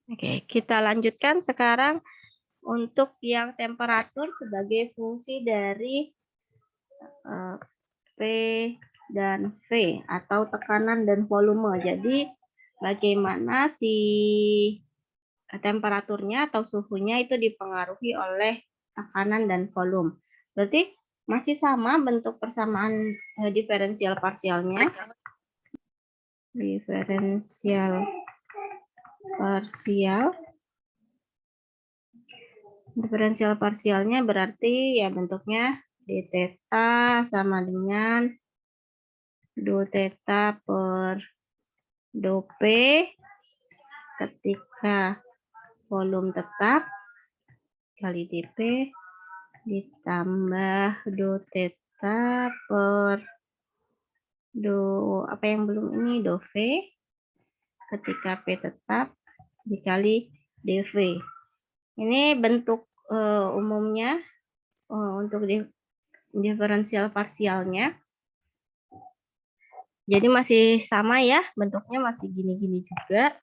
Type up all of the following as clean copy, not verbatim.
Oke, kita lanjutkan sekarang untuk yang temperatur sebagai fungsi dari P dan V atau tekanan dan volume. Jadi bagaimana si temperaturnya atau suhunya itu dipengaruhi oleh tekanan dan volume. Berarti masih sama bentuk persamaan diferensial parsialnya. Diferensial parsial. Diferensial parsialnya berarti ya bentuknya d theta sama dengan do theta per do P ketika volume tetap kali dP ditambah do theta per do apa yang belum ini do V ketika P tetap dikali dV. Ini bentuk umumnya untuk diferensial parsialnya. Jadi masih sama ya, bentuknya masih gini-gini juga.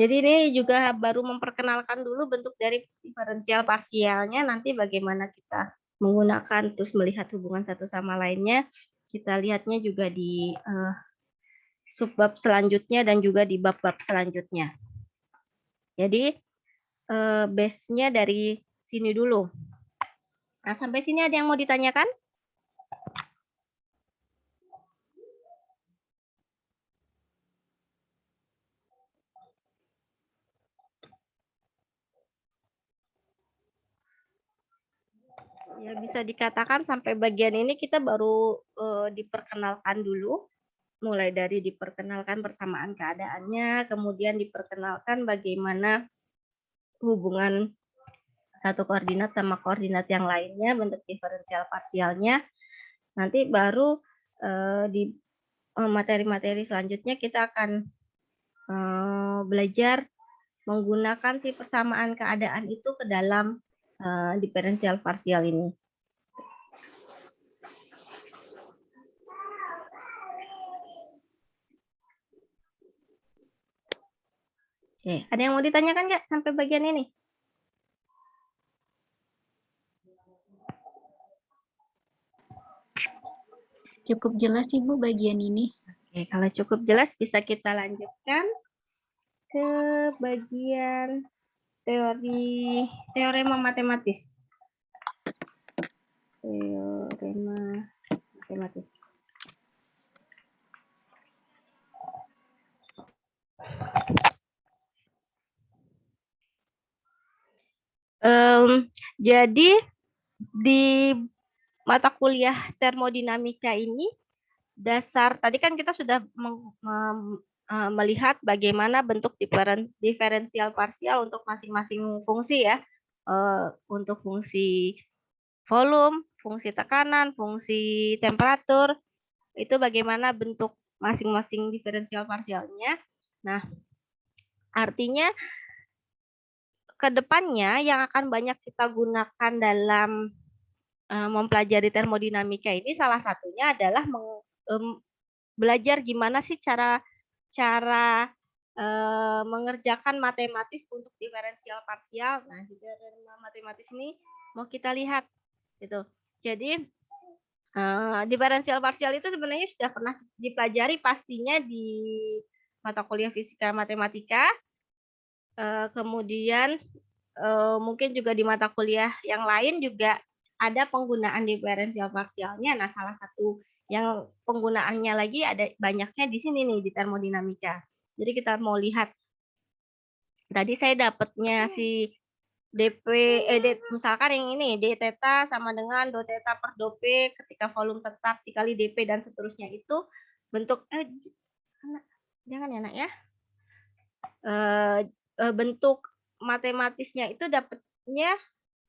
Jadi ini juga baru memperkenalkan dulu bentuk dari diferensial parsialnya. Nanti bagaimana kita menggunakan terus melihat hubungan satu sama lainnya. Kita lihatnya juga di subbab selanjutnya dan juga di bab-bab selanjutnya. Jadi base-nya dari sini dulu. Nah, sampai sini ada yang mau ditanyakan? Ya, bisa dikatakan sampai bagian ini kita baru diperkenalkan dulu. Mulai dari diperkenalkan persamaan keadaannya, kemudian diperkenalkan bagaimana hubungan satu koordinat sama koordinat yang lainnya, bentuk diferensial parsialnya. Nanti baru di materi-materi selanjutnya kita akan belajar menggunakan si persamaan keadaan itu ke dalam diferensial parsial ini. Oke, ada yang mau ditanyakan nggak sampai bagian ini? Cukup jelas Ibu bagian ini. Oke, kalau cukup jelas bisa kita lanjutkan ke bagian teorema matematis. Teorema matematis. Jadi di mata kuliah termodinamika ini dasar tadi kan kita sudah melihat bagaimana bentuk diferensial parsial untuk masing-masing fungsi ya. Untuk fungsi volume, fungsi tekanan, fungsi temperatur, itu bagaimana bentuk masing-masing diferensial parsialnya. Nah, artinya ke depannya yang akan banyak kita gunakan dalam mempelajari termodinamika ini salah satunya adalah belajar gimana sih cara mengerjakan matematis untuk diferensial parsial. Nah, di teorema matematis ini mau kita lihat gitu. Jadi diferensial parsial itu sebenarnya sudah pernah dipelajari pastinya di mata kuliah fisika matematika. Kemudian mungkin juga di mata kuliah yang lain juga ada penggunaan diferensial parsialnya. Nah, salah satu yang penggunaannya lagi ada banyaknya di sini nih di termodinamika. Jadi kita mau lihat. Tadi saya dapatnya si dP misalkan yang ini d theta sama dengan do theta per do P ketika volume tetap dikali dP dan seterusnya itu bentuk jangan ya nak ya. Bentuk matematisnya itu dapatnya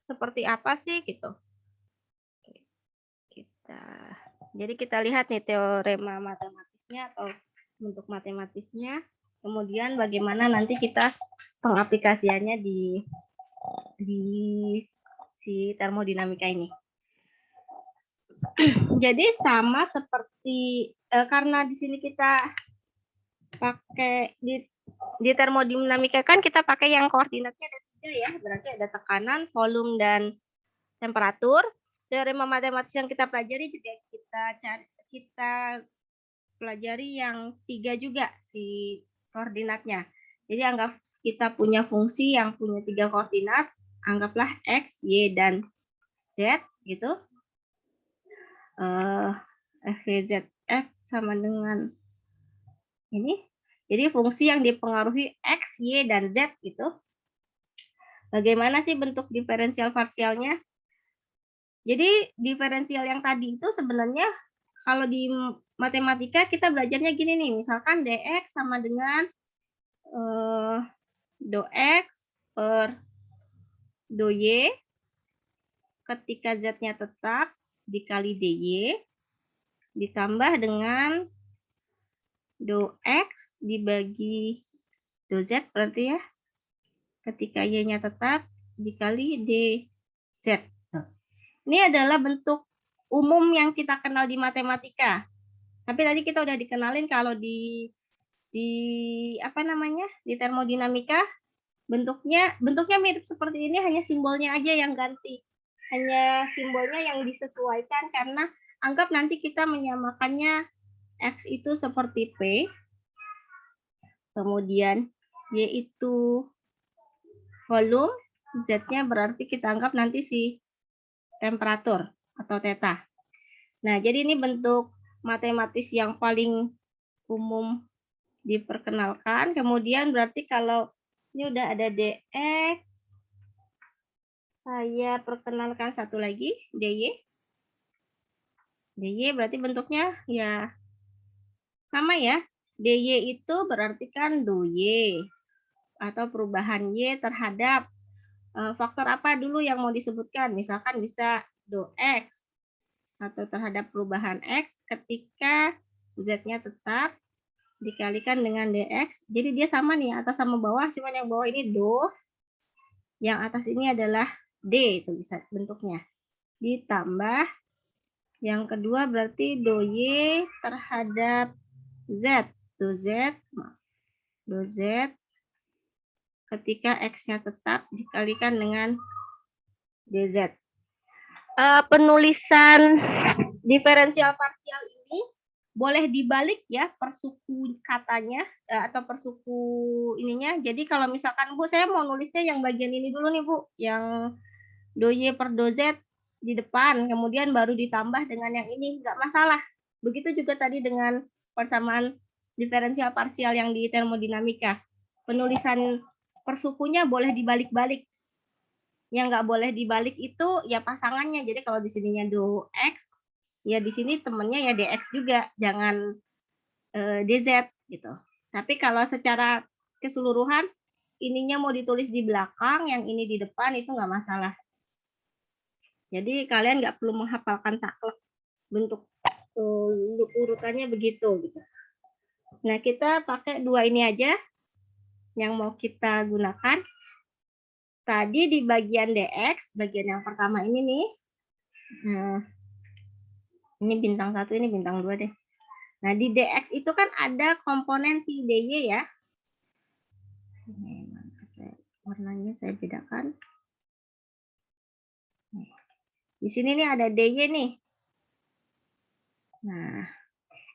seperti apa sih gitu. Jadi kita lihat nih teorema matematisnya atau bentuk matematisnya, kemudian bagaimana nanti kita pengaplikasiannya di si termodinamika ini. Jadi sama seperti karena di sini kita pakai di termodinamika kan kita pakai yang koordinatnya ada 3 ya, berarti ada tekanan, volume, dan temperatur. Teorema matematis yang kita pelajari juga kita pelajari yang 3 juga si koordinatnya. Jadi anggap kita punya fungsi yang punya 3 koordinat, anggaplah X, Y, dan Z gitu. FYZF sama dengan ini. Jadi fungsi yang dipengaruhi X, Y, dan Z gitu. Bagaimana sih bentuk diferensial parsialnya? Jadi diferensial yang tadi itu sebenarnya kalau di matematika kita belajarnya gini nih, misalkan dx sama dengan do x per do y ketika z-nya tetap dikali dy ditambah dengan do x dibagi do z berarti ya ketika y-nya tetap dikali dz. Ini adalah bentuk umum yang kita kenal di matematika. Tapi tadi kita udah dikenalin kalau di apa namanya? Di termodinamika bentuknya mirip seperti ini, hanya simbolnya aja yang ganti. Hanya simbolnya yang disesuaikan karena anggap nanti kita menyamakannya X itu seperti P. Kemudian Y itu volume, Z-nya berarti kita anggap nanti si temperatur atau theta. Nah, jadi ini bentuk matematis yang paling umum diperkenalkan. Kemudian berarti kalau ini udah ada dx, saya perkenalkan satu lagi, dy. dy berarti bentuknya ya sama ya. dy itu berarti kan do y atau perubahan y terhadap faktor apa dulu yang mau disebutkan. Misalkan bisa do x atau terhadap perubahan x ketika z-nya tetap dikalikan dengan dx. Jadi dia sama nih atas sama bawah, cuman yang bawah ini do, yang atas ini adalah d, itu bisa bentuknya. Ditambah yang kedua berarti do y terhadap z, do z ketika x-nya tetap dikalikan dengan dz. Penulisan diferensial parsial ini boleh dibalik ya per suku katanya atau per suku ininya. Jadi kalau misalkan Bu, saya mau nulisnya yang bagian ini dulu nih Bu, yang do y per do z di depan, kemudian baru ditambah dengan yang ini, nggak masalah. Begitu juga tadi dengan persamaan diferensial parsial yang di termodinamika. Penulisan persukunya boleh dibalik-balik. Yang nggak boleh dibalik itu ya pasangannya. Jadi kalau di sininya do x, ya di sini temennya ya dx juga, jangan dz gitu. Tapi kalau secara keseluruhan ininya mau ditulis di belakang, yang ini di depan itu nggak masalah. Jadi kalian nggak perlu menghafalkan saklek bentuk urutannya begitu gitu. Nah, kita pakai dua ini aja yang mau kita gunakan. Tadi di bagian dx, bagian yang pertama ini nih. Nah, ini bintang 1, ini bintang 2 deh. Nah, di dx itu kan ada komponen si dy ya. Ini warnanya saya bedakan. Di sini nih ada dy nih. Nah,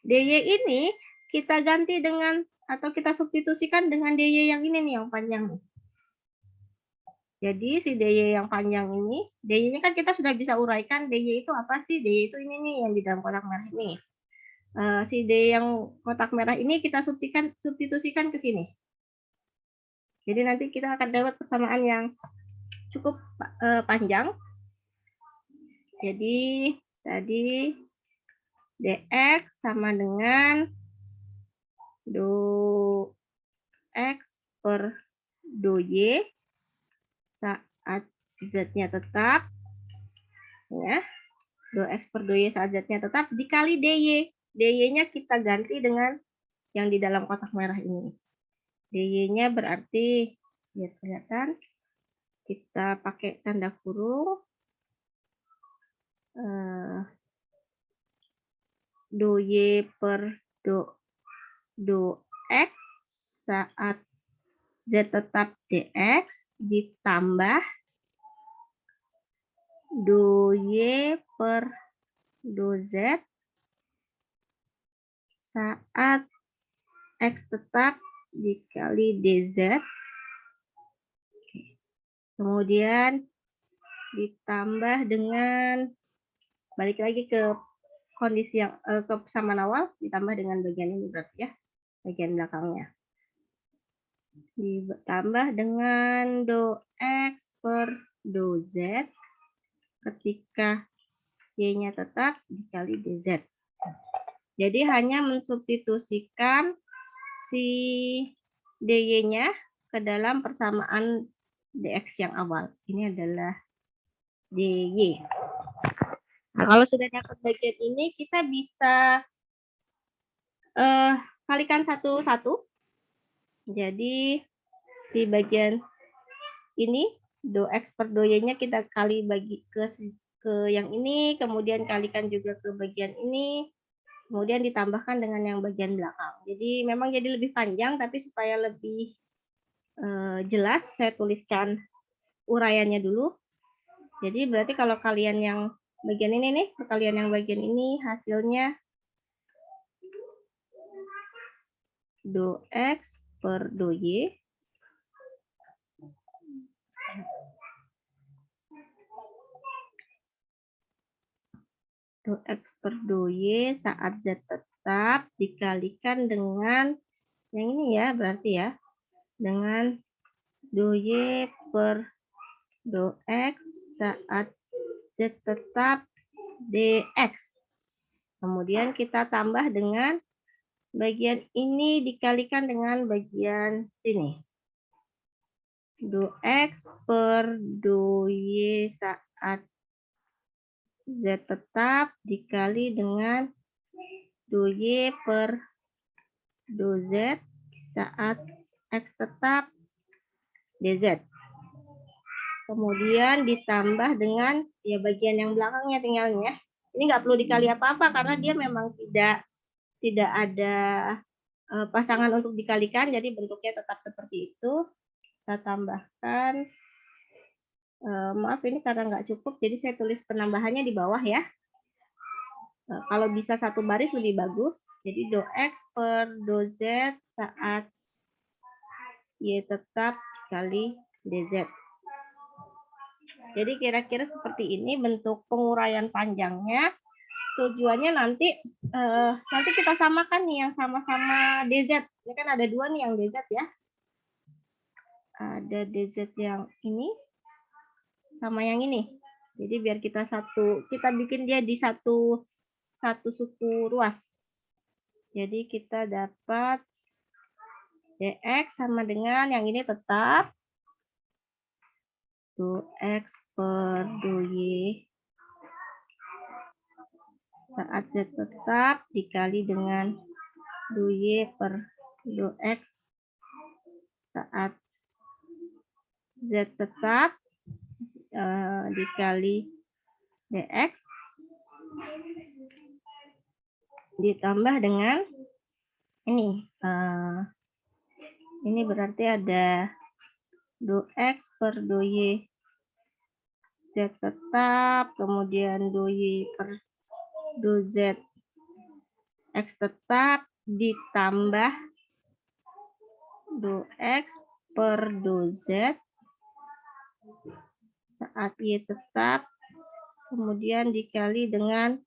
dy ini kita ganti dengan atau kita substitusikan dengan dy yang ini nih, yang panjang nih. Jadi si dy yang panjang ini, dy-nya kan kita sudah bisa uraikan, dy itu apa sih? Dy itu ini nih yang di dalam kotak merah ini. Si dy yang kotak merah ini kita substitusikan ke sini. Jadi nanti kita akan dapat persamaan yang cukup panjang. Jadi tadi dx sama dengan do x per do y saat z-nya tetap, ya, do x per do y saat z-nya tetap dikali dy. dy-nya kita ganti dengan yang di dalam kotak merah ini. dy-nya berarti biar kelihatan, kita pakai tanda kurung do y per do x saat Z tetap dx ditambah do Y per do Z saat X tetap dikali dz. Kemudian ditambah dengan, balik lagi ke kondisi yang ke persamaan awal, ditambah dengan bagian ini berarti ya, bagian belakangnya. Ditambah dengan do X per do Z ketika Y-nya tetap dikali dz. Jadi hanya mensubstitusikan si dy-nya ke dalam persamaan dx yang awal. Ini adalah dy. Nah, kalau sudah dapat bagian ini, kita bisa kalikan satu-satu. Jadi si bagian ini do X per do Y-nya kita kali bagi ke yang ini, kemudian kalikan juga ke bagian ini, kemudian ditambahkan dengan yang bagian belakang. Jadi memang jadi lebih panjang, tapi supaya lebih jelas, saya tuliskan uraiannya dulu. Jadi berarti kalau kalian yang bagian ini nih, kalian yang bagian ini hasilnya do X per do Y do X per do Y saat Z tetap dikalikan dengan yang ini ya, berarti ya, dengan do Y per do X saat Z tetap dx. Kemudian kita tambah dengan bagian ini dikalikan dengan bagian sini. Do X per do Y saat Z tetap dikali dengan do Y per do Z saat X tetap dz. Kemudian ditambah dengan ya bagian yang belakangnya tinggalnya. Ini nggak perlu dikali apa-apa karena dia memang tidak ada pasangan untuk dikalikan, jadi bentuknya tetap seperti itu. Kita tambahkan, maaf ini karena nggak cukup, jadi saya tulis penambahannya di bawah ya. Kalau bisa satu baris lebih bagus. Jadi do X per do Z saat Y tetap dikali dz. Jadi kira-kira seperti ini bentuk penguraian panjangnya. Tujuannya nanti kita samakan nih yang sama-sama dz. Ini kan ada dua nih yang dz ya. Ada dz yang ini sama yang ini. Jadi biar kita bikin dia di satu suku ruas. Jadi kita dapat dx sama dengan yang ini tetap do X per do Y saat Z tetap dikali dengan do Y per do X saat Z tetap dikali dx ditambah dengan ini. Ini berarti ada do X per do Y Z tetap, kemudian do Y per do Z X tetap ditambah do X per do Z saat Y tetap, kemudian dikali dengan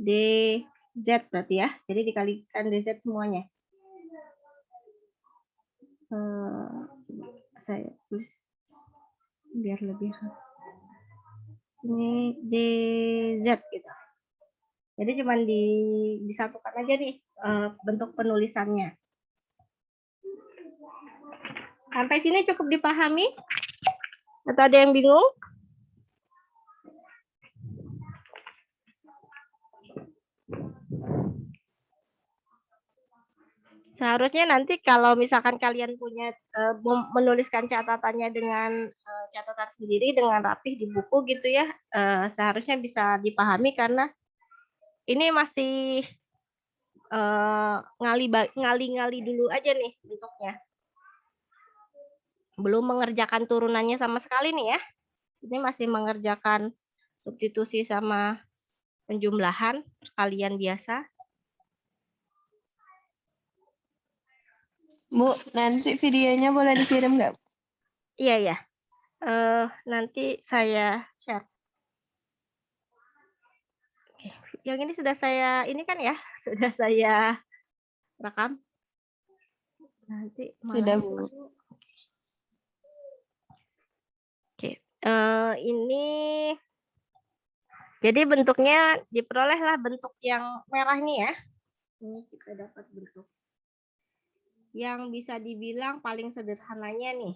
dz berarti ya. Jadi dikalikan dz semuanya. Saya tulis biar lebih ini dz gitu. Jadi cuman disatukan aja nih bentuk penulisannya. Sampai sini cukup dipahami? Atau ada yang bingung? Seharusnya nanti kalau misalkan kalian punya menuliskan catatannya dengan catatan sendiri dengan rapih di buku gitu ya, seharusnya bisa dipahami karena ini masih ngali-ngali dulu aja nih bentuknya. Belum mengerjakan turunannya sama sekali nih ya. Ini masih mengerjakan substitusi sama penjumlahan perkalian biasa. Bu, nanti videonya boleh dikirim nggak? Iya ya. Nanti saya share. Oke, yang ini sudah saya ini kan ya, sudah saya rekam. Nanti Sudah, malam Bu. Oke, ini jadi bentuknya diperolehlah bentuk yang merah nih ya. Ini kita dapat bentuk yang bisa dibilang paling sederhananya nih.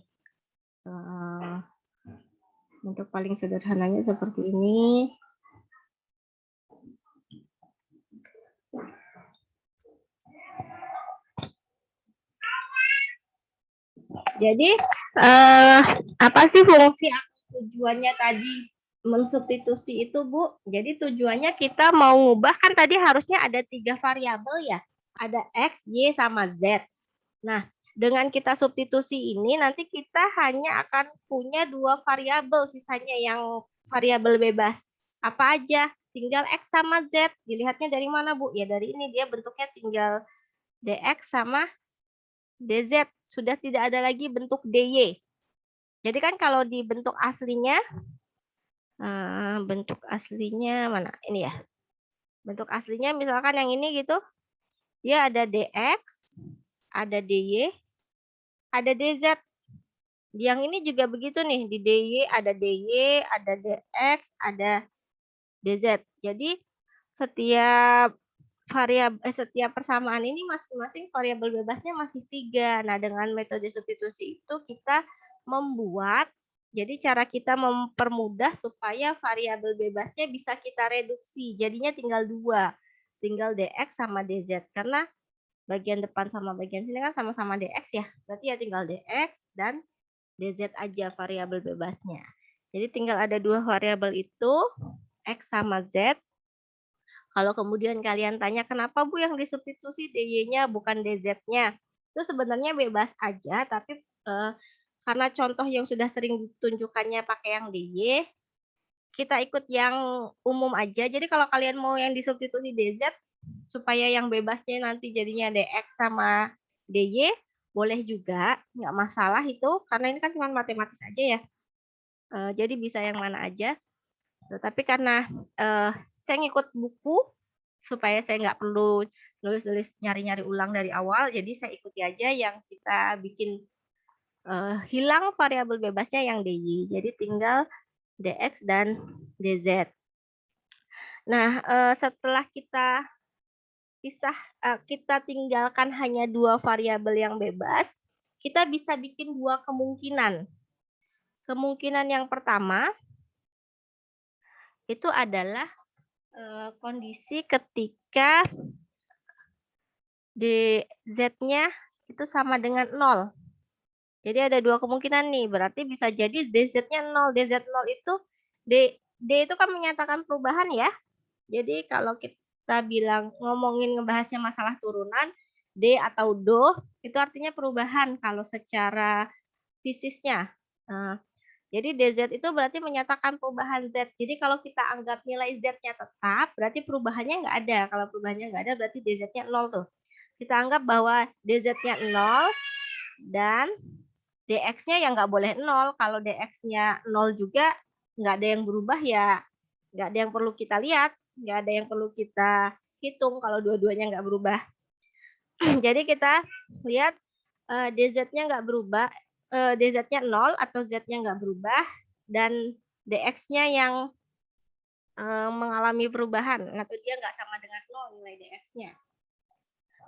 Bentuk paling sederhananya seperti ini. Jadi apa sih fungsi atau tujuannya tadi mensubstitusi itu, Bu? Jadi tujuannya kita mau ngubah kan tadi harusnya ada 3 variabel ya. Ada X, Y, sama Z. Nah, dengan kita substitusi ini nanti kita hanya akan punya 2 variabel, sisanya yang variabel bebas. Apa aja? Tinggal X sama Z. Dilihatnya dari mana, Bu? Ya dari ini dia bentuknya tinggal DX sama DZ. Sudah tidak ada lagi bentuk DY. Jadi kan kalau di bentuk aslinya mana? Ini ya. Bentuk aslinya misalkan yang ini gitu. Dia ada DX, ada DY, ada DZ. Yang ini juga begitu nih, di DY ada DY, ada DX, ada DZ. Jadi setiap setiap persamaan ini masing-masing variabel bebasnya masih 3. Nah, dengan metode substitusi itu kita membuat, jadi cara kita mempermudah supaya variabel bebasnya bisa kita reduksi. Jadinya tinggal 2. Tinggal DX sama DZ. Karena bagian depan sama bagian sini kan sama-sama DX ya. Berarti ya tinggal DX dan DZ aja variabel bebasnya. Jadi tinggal ada 2 variabel itu, X sama Z. Kalau kemudian kalian tanya kenapa Bu yang disubstitusi DY-nya bukan DZ-nya? Itu sebenarnya bebas aja, tapi karena contoh yang sudah sering ditunjukkannya pakai yang DY, kita ikut yang umum aja. Jadi kalau kalian mau yang disubstitusi DZ, supaya yang bebasnya nanti jadinya DX sama DY, boleh juga, nggak masalah itu, karena ini kan cuma matematis aja ya. Jadi bisa yang mana aja. Tapi karena saya ngikut buku, supaya saya nggak perlu nulis-nulis nyari-nyari ulang dari awal, jadi saya ikuti aja yang kita bikin hilang variabel bebasnya yang DY. Jadi tinggal DX dan DZ. Nah, setelah kita kita tinggalkan hanya 2 variabel yang bebas, kita bisa bikin 2 kemungkinan. Kemungkinan yang pertama itu adalah kondisi ketika DZ-nya itu sama dengan 0. Jadi ada 2 kemungkinan nih, berarti bisa jadi DZ-nya 0. DZ0 itu, D itu kan menyatakan perubahan ya. Jadi kalau kita bilang ngomongin ngebahasnya masalah turunan, D atau Do, itu artinya perubahan kalau secara fisisnya. Jadi DZ itu berarti menyatakan perubahan Z. Jadi kalau kita anggap nilai Z-nya tetap, berarti perubahannya nggak ada. Kalau perubahannya nggak ada, berarti DZ-nya 0 tuh. Kita anggap bahwa DZ-nya 0 dan DX-nya yang nggak boleh 0. Kalau DX-nya 0 juga nggak ada yang berubah ya, nggak ada yang perlu kita lihat, nggak ada yang perlu kita hitung kalau dua-duanya nggak berubah. Jadi kita lihat DZ-nya nggak berubah, DZ-nya 0 atau Z-nya nggak berubah, dan DX-nya yang mengalami perubahan, atau dia nggak sama dengan 0 nilai DX-nya.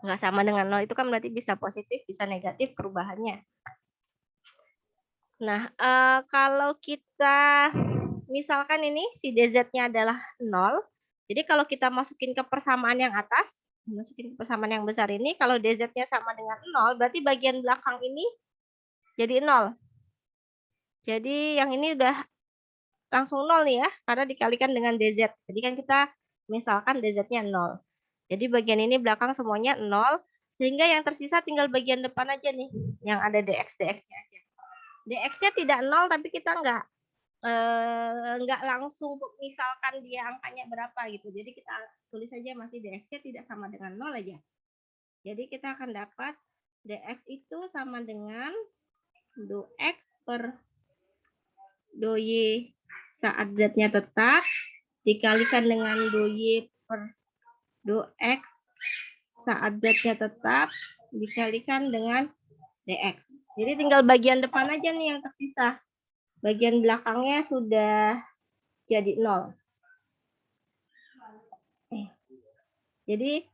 Nggak sama dengan 0 itu kan berarti bisa positif, bisa negatif perubahannya. Nah, kalau kita misalkan ini si DZ-nya adalah 0, jadi kalau kita masukin ke persamaan yang atas, masukin ke persamaan yang besar ini, kalau DZ-nya sama dengan 0, berarti bagian belakang ini jadi 0. Jadi yang ini udah langsung 0 nih ya, karena dikalikan dengan DZ. Jadi kan kita misalkan DZ-nya 0. Jadi bagian ini belakang semuanya 0, sehingga yang tersisa tinggal bagian depan aja nih, yang ada DX-DX-nya aja. dx-nya tidak 0 tapi kita nggak langsung misalkan dia angkanya berapa gitu. Jadi kita tulis saja masih dx-nya tidak sama dengan 0 aja. Jadi kita akan dapat dx itu sama dengan do x per do y saat z-nya tetap dikalikan dengan do y per do x saat z-nya tetap dikalikan dengan dx. Jadi tinggal bagian depan aja nih yang tersisa. Bagian belakangnya sudah jadi 0. Jadi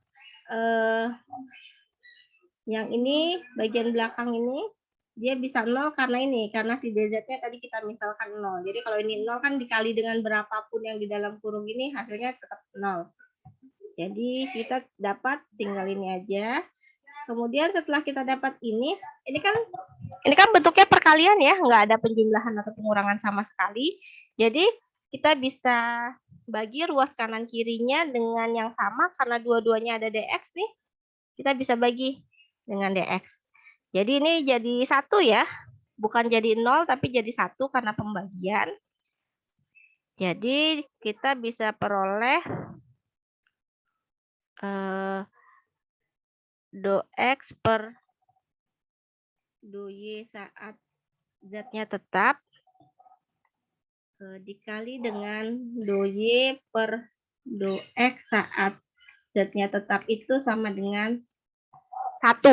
yang ini bagian belakang ini dia bisa 0 karena si dz-nya tadi kita misalkan 0. Jadi kalau ini 0 kan dikali dengan berapapun yang di dalam kurung ini hasilnya tetap 0. Jadi kita dapat tinggal ini aja. Kemudian setelah kita dapat ini kan bentuknya perkalian ya, nggak ada penjumlahan atau pengurangan sama sekali. Jadi kita bisa bagi ruas kanan kirinya dengan yang sama karena dua-duanya ada dx nih. Kita bisa bagi dengan dx. Jadi ini jadi 1 ya, bukan jadi 0 tapi jadi 1 karena pembagian. Jadi kita bisa peroleh do x per do y saat z-nya tetap dikali dengan do y per do x saat z-nya tetap itu sama dengan 1.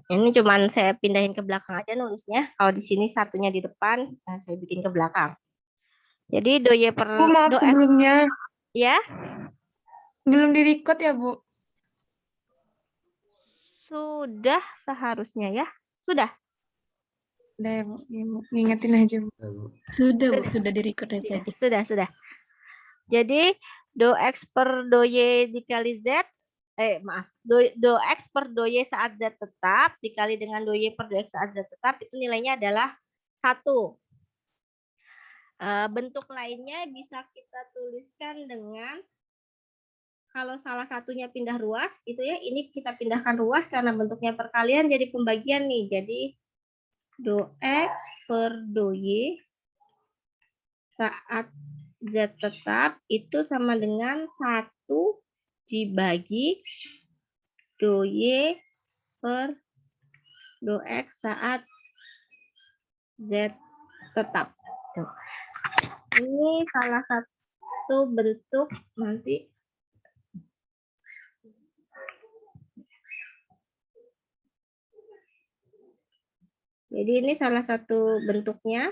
Ini cuman saya pindahin ke belakang aja nulisnya. Kalau di sini satunya di depan, saya bikin ke belakang. Jadi do y per Bu, maaf do x, sebelumnya. ya. Belum di-record ya, Bu? Sudah seharusnya ya. Sudah. Udah ya, Bu. Ngingetin aja, Bu. Sudah, Bu. Sudah di-record ya tadi. Sudah. Jadi do x per do y dikali z, do x per do y saat z tetap dikali dengan do y per do x saat z tetap itu nilainya adalah 1. Bentuk lainnya bisa kita tuliskan dengan kalau salah satunya pindah ruas itu ya, ini kita pindahkan ruas karena bentuknya perkalian jadi pembagian nih. Jadi do x per do y saat z tetap itu sama dengan 1 dibagi do y per do x saat z tetap. Ini salah satu bentuk nanti. Jadi ini salah satu bentuknya.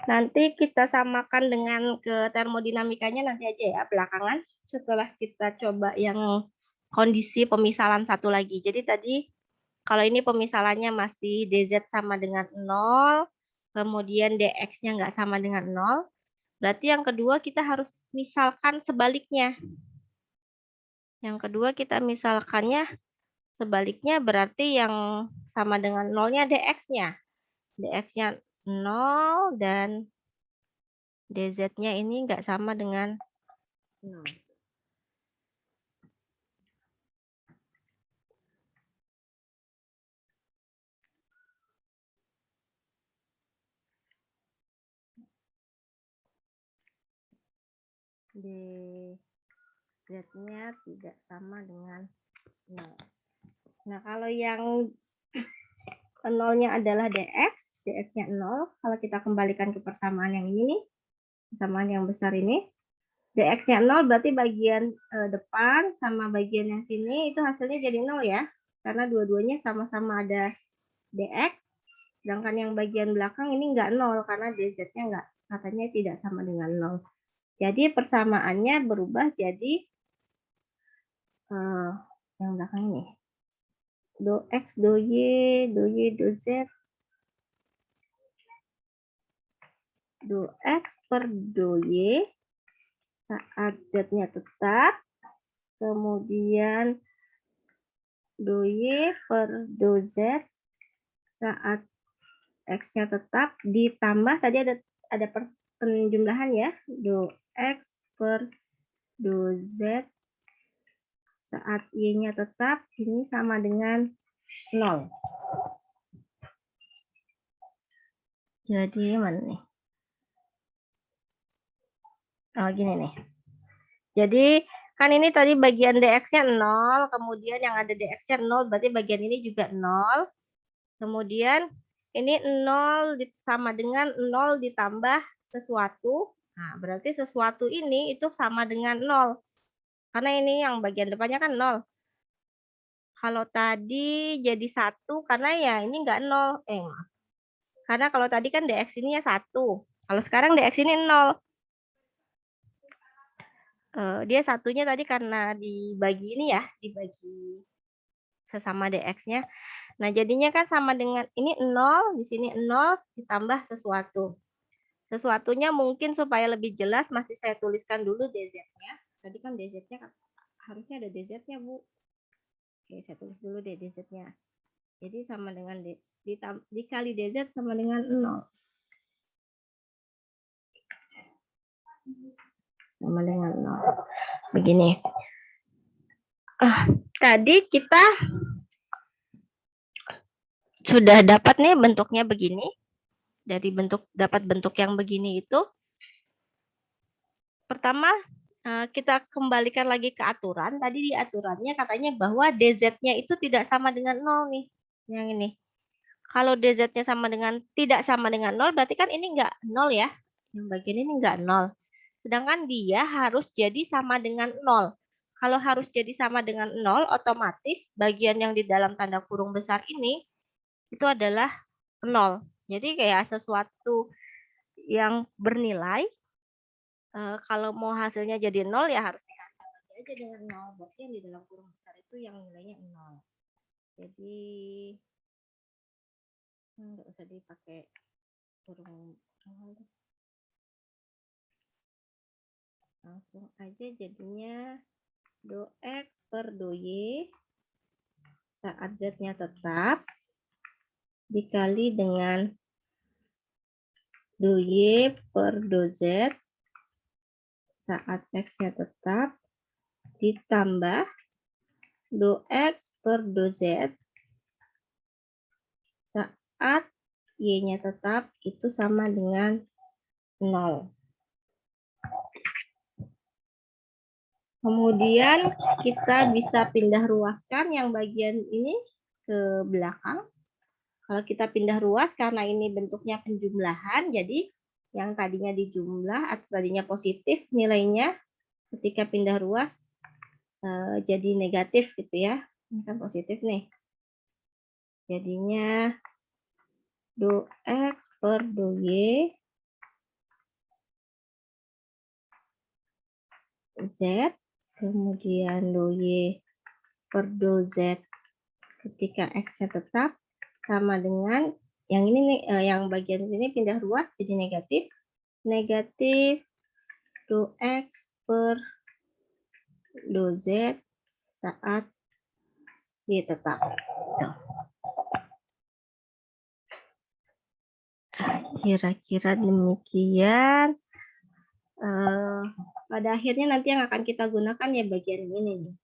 Nanti kita samakan dengan ke termodinamikanya nanti aja ya belakangan setelah kita coba yang kondisi pemisalan satu lagi. Jadi tadi kalau ini pemisalannya masih dz sama dengan 0, kemudian dx-nya nggak sama dengan 0, berarti yang kedua kita harus misalkan sebaliknya. Yang kedua kita misalkannya sebaliknya berarti yang sama dengan 0-nya dx-nya. dx-nya 0 dan dz-nya ini nggak sama dengan 0. dz-nya tidak sama dengan 0. Nah, kalau yang 0-nya adalah dx, dx-nya 0. Kalau kita kembalikan ke persamaan yang ini nih, persamaan yang besar ini, dx-nya 0 berarti bagian depan sama bagian yang sini itu hasilnya jadi 0 ya. Karena dua-duanya sama-sama ada dx, sedangkan yang bagian belakang ini enggak 0 karena dz-nya enggak, katanya tidak sama dengan 0. Jadi persamaannya berubah jadi yang belakang ini. Do x, do y, do z, do x per do y saat z-nya tetap, kemudian do y per do z saat x-nya tetap, ditambah tadi ada penjumlahan ya, do x per do z saat Y-nya tetap, ini sama dengan 0. Jadi mana nih? Oh, gini nih. Jadi kan ini tadi bagian dx-nya 0, kemudian yang ada dx-nya 0, berarti bagian ini juga 0. Kemudian ini 0 sama dengan 0 ditambah sesuatu. Nah, berarti sesuatu ini itu sama dengan 0. Karena ini yang bagian depannya kan 0. Kalau tadi jadi 1, karena ya ini enggak 0. Maaf. Karena kalau tadi kan dx ini ya 1. Kalau sekarang dx ini 0. Dia satunya tadi karena dibagi ini ya, dibagi sesama dx-nya. Nah, jadinya kan sama dengan ini 0, di sini 0 ditambah sesuatu. Sesuatunya mungkin supaya lebih jelas masih saya tuliskan dulu dz-nya. Tadi kan dz-nya kan harusnya ada dz-nya, Bu. Oke, saya tulis dulu deh dz-nya. Jadi sama dengan dikali dz sama dengan 0. Sama dengan 0. Begini. Tadi kita sudah dapat nih bentuknya begini. Dari dapat bentuk yang begini itu. Pertama, kita kembalikan lagi ke aturan. Tadi di aturannya katanya bahwa dz-nya itu tidak sama dengan 0 nih. Yang ini. Kalau dz-nya tidak sama dengan 0, berarti kan ini enggak 0 ya. Yang bagian ini enggak 0. Sedangkan dia harus jadi sama dengan 0. Kalau harus jadi sama dengan 0, otomatis bagian yang di dalam tanda kurung besar ini itu adalah 0. Jadi kayak sesuatu yang bernilai, kalau mau hasilnya jadi 0 ya harus diangkat aja dengan 0. Berarti yang di dalam kurung besar itu yang nilainya 0. Jadi nggak usah dipakai kurung 0. Langsung aja jadinya do X per do Y saat Z-nya tetap dikali dengan do Y per do Z saat X-nya tetap ditambah do X per do Z saat Y-nya tetap itu sama dengan 0. Kemudian kita bisa pindah ruaskan yang bagian ini ke belakang. Kalau kita pindah ruas karena ini bentuknya penjumlahan, jadi yang tadinya dijumlah atau tadinya positif nilainya ketika pindah ruas jadi negatif gitu ya. Ini kan positif nih. Jadinya do X per do Y Z, kemudian do Y per do Z ketika X-nya tetap sama dengan yang ini nih, yang bagian ini pindah ruas jadi negatif. Negatif do X per do Z saat Y tetap. Kira-kira demikian. Pada akhirnya nanti yang akan kita gunakan ya bagian ini nih.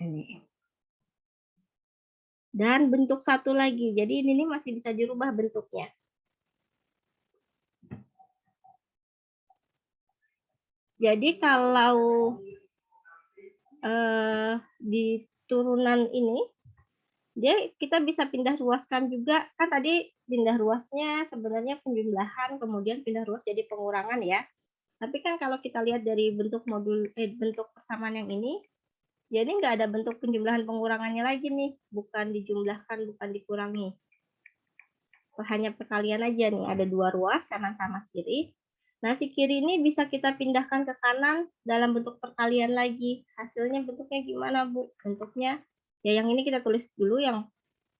Ini. Dan bentuk satu lagi. Jadi ini masih bisa dirubah bentuknya. Jadi kalau di turunan ini, kita bisa pindah ruaskan juga. Kan tadi pindah ruasnya sebenarnya penjumlahan, kemudian pindah ruas jadi pengurangan ya. Tapi kan kalau kita lihat dari bentuk bentuk persamaan yang ini, jadi nggak ada bentuk penjumlahan pengurangannya lagi nih. Bukan dijumlahkan, bukan dikurangi. Hanya perkalian aja nih. Ada dua ruas, kanan sama kiri. Nah, si kiri ini bisa kita pindahkan ke kanan dalam bentuk perkalian lagi. Hasilnya bentuknya gimana, Bu? Bentuknya, ya yang ini kita tulis dulu yang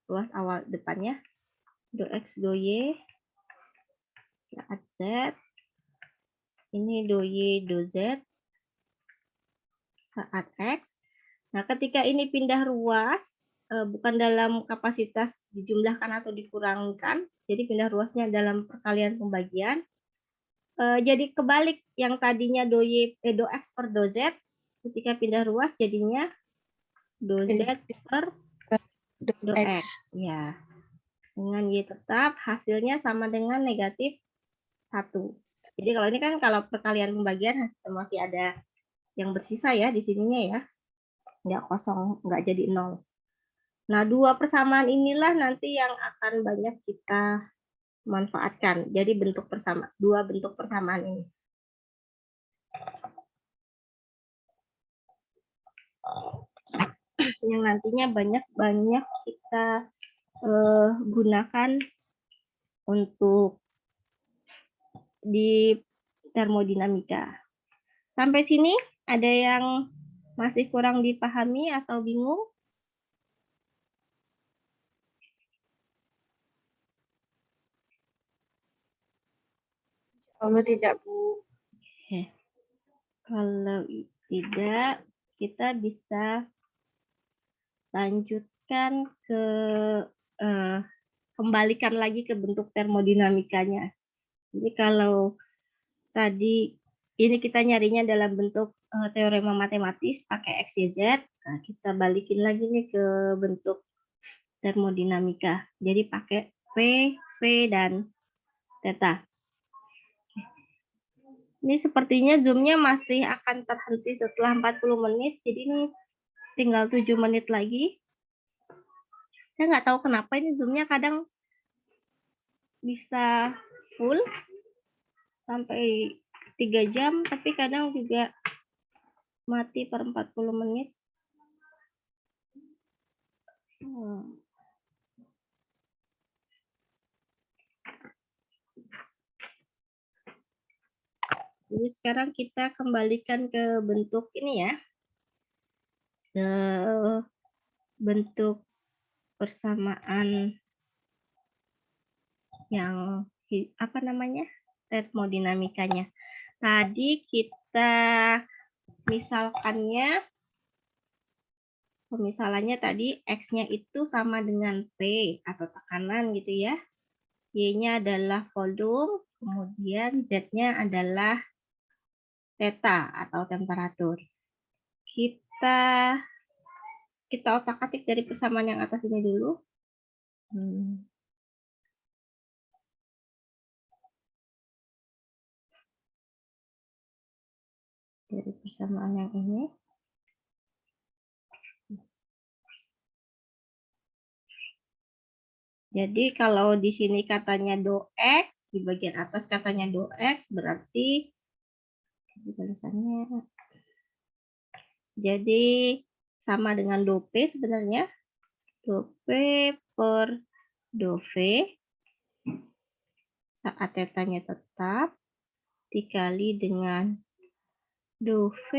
ruas awal depannya. Do X, do Y, saat Z. Ini do Y, do Z, saat X. Nah, ketika ini pindah ruas, bukan dalam kapasitas dijumlahkan atau dikurangkan, jadi pindah ruasnya dalam perkalian pembagian. Jadi kebalik, yang tadinya do X per do Z, ketika pindah ruas jadinya do Z per do X. Ya. Dengan Y tetap, hasilnya sama dengan negatif 1. Jadi kalau ini kan kalau perkalian pembagian masih ada yang bersisa ya di sininya ya. Nggak kosong, nggak jadi 0. Nah, dua persamaan inilah nanti yang akan banyak kita manfaatkan. Jadi dua bentuk persamaan ini. Yang nantinya banyak kita gunakan untuk di termodinamika. Sampai sini ada yang masih kurang dipahami atau bingung? Kalau tidak, Bu. Oke. Kalau tidak, kita bisa lanjutkan ke kembalikan lagi ke bentuk termodinamikanya. Jadi kalau tadi ini kita nyarinya dalam bentuk teorema matematis pakai X, Y, Z, nah kita balikin lagi nih ke bentuk termodinamika. Jadi pakai P, V, dan theta. Ini sepertinya zoom-nya masih akan terhenti setelah 40 menit, jadi ini tinggal 7 menit lagi. Saya nggak tahu kenapa ini zoom-nya kadang bisa full sampai 3 jam, tapi kadang juga mati per 40 menit. Jadi sekarang kita kembalikan ke bentuk ini ya. Ke bentuk persamaan yang apa namanya? Termodinamikanya. Tadi kita pemisalannya tadi X-nya itu sama dengan P atau tekanan gitu ya. Y-nya adalah volume, kemudian Z-nya adalah theta atau temperatur. Kita otak-atik dari persamaan yang atas ini dulu. Dari persamaan yang ini. Jadi kalau di sini katanya do X, di bagian atas katanya do X, berarti tulisannya jadi sama dengan do P sebenarnya. Do P per do V saat tetanya tetap dikali dengan do V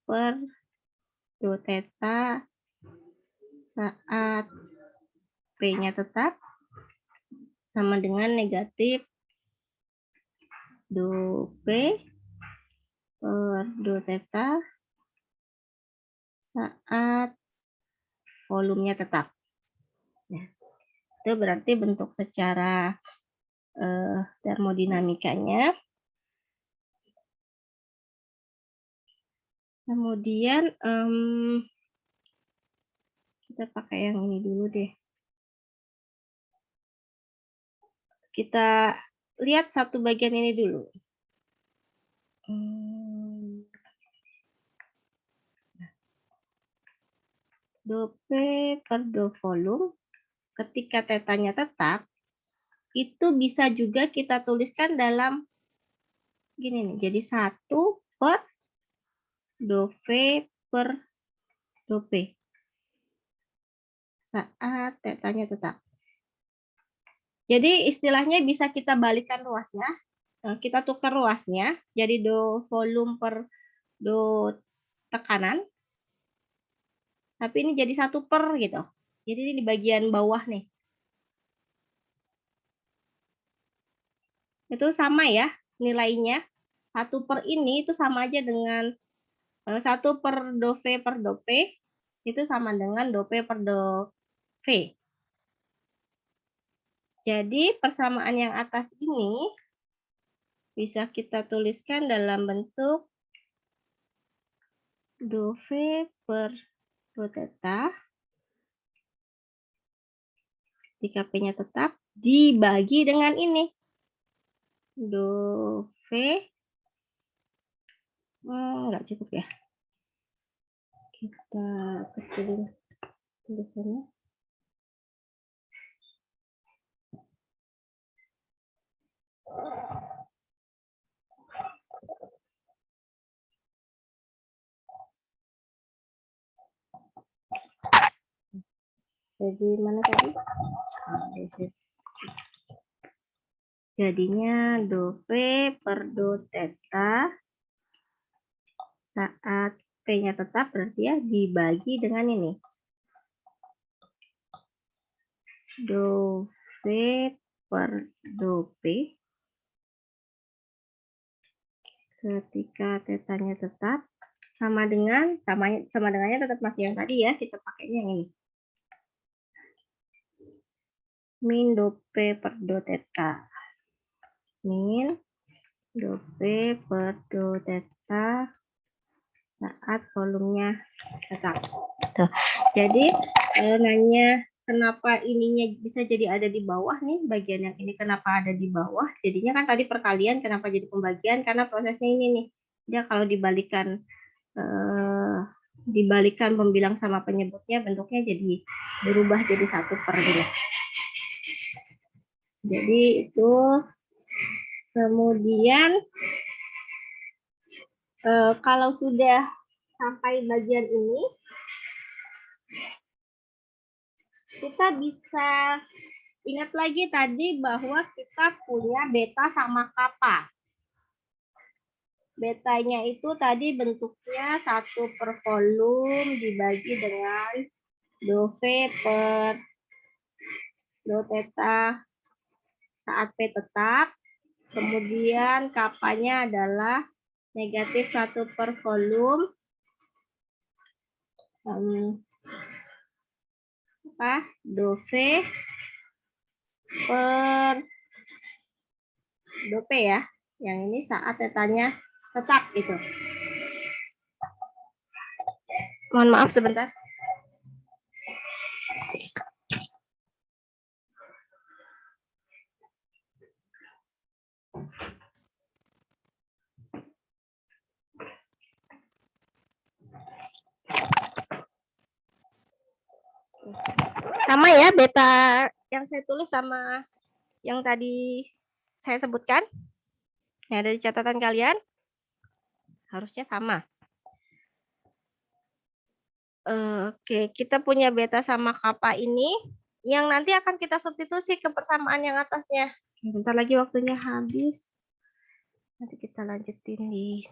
per do theta saat P-nya tetap sama dengan negatif do P per do theta saat volumenya tetap. Nah, itu berarti bentuk secara termodinamikanya. Kemudian kita pakai yang ini dulu deh. Kita lihat satu bagian ini dulu. Do P per do volume, ketika tetanya tetap, itu bisa juga kita tuliskan dalam gini nih, jadi 1 per do V per do P saat tetanya tetap. Jadi istilahnya bisa kita balikan ruasnya, kita tukar ruasnya, jadi do volume per do tekanan, tapi ini jadi 1 per gitu. Jadi ini di bagian bawah nih. Itu sama ya nilainya. 1 per ini itu sama aja dengan 1 per do V per do P itu sama dengan do P per do V. Jadi persamaan yang atas ini bisa kita tuliskan dalam bentuk do V per do theta ketika P-nya tetap dibagi dengan ini. Do V, nggak cukup ya. Kita kecilin tulisannya. Jadi mana tadi? Jadinya do V per do theta saat P-nya tetap berarti ya dibagi dengan ini. Do V per do P ketika tetanya tetap sama dengannya tetap masih yang tadi ya, kita pakainya yang ini. Min do P per do theta. Min do P per do theta saat volumenya tetap. Tuh. Jadi nanya kenapa ininya bisa jadi ada di bawah nih, bagian yang ini kenapa ada di bawah? Jadinya kan tadi perkalian, kenapa jadi pembagian? Karena prosesnya ini nih. Dia kalau dibalikan pembilang sama penyebutnya, bentuknya jadi berubah jadi 1/2. Jadi itu. Kemudian kalau sudah sampai bagian ini, kita bisa ingat lagi tadi bahwa kita punya beta sama kappa. Betanya itu tadi bentuknya 1/volum dibagi dengan do V per do theta saat P tetap. Kemudian kapanya adalah negatif 1/volum do V per do P ya. Yang ini saat tetanya tetap gitu. Mohon maaf sebentar. Sama ya beta yang saya tulis sama yang tadi saya sebutkan. Yang ada di catatan kalian. Harusnya sama. Oke, kita punya beta sama kappa ini yang nanti akan kita substitusi ke persamaan yang atasnya. Bentar lagi waktunya habis. Nanti kita lanjutin di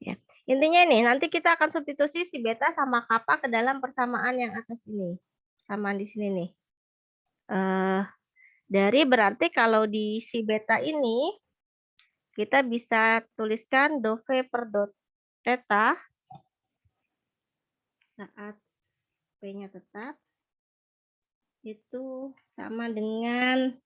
ya. Intinya nih, nanti kita akan substitusi si beta sama kappa ke dalam persamaan yang atas ini. Samaan di sini nih. Dari berarti kalau di si beta ini kita bisa tuliskan do V per do theta saat P-nya tetap itu sama dengan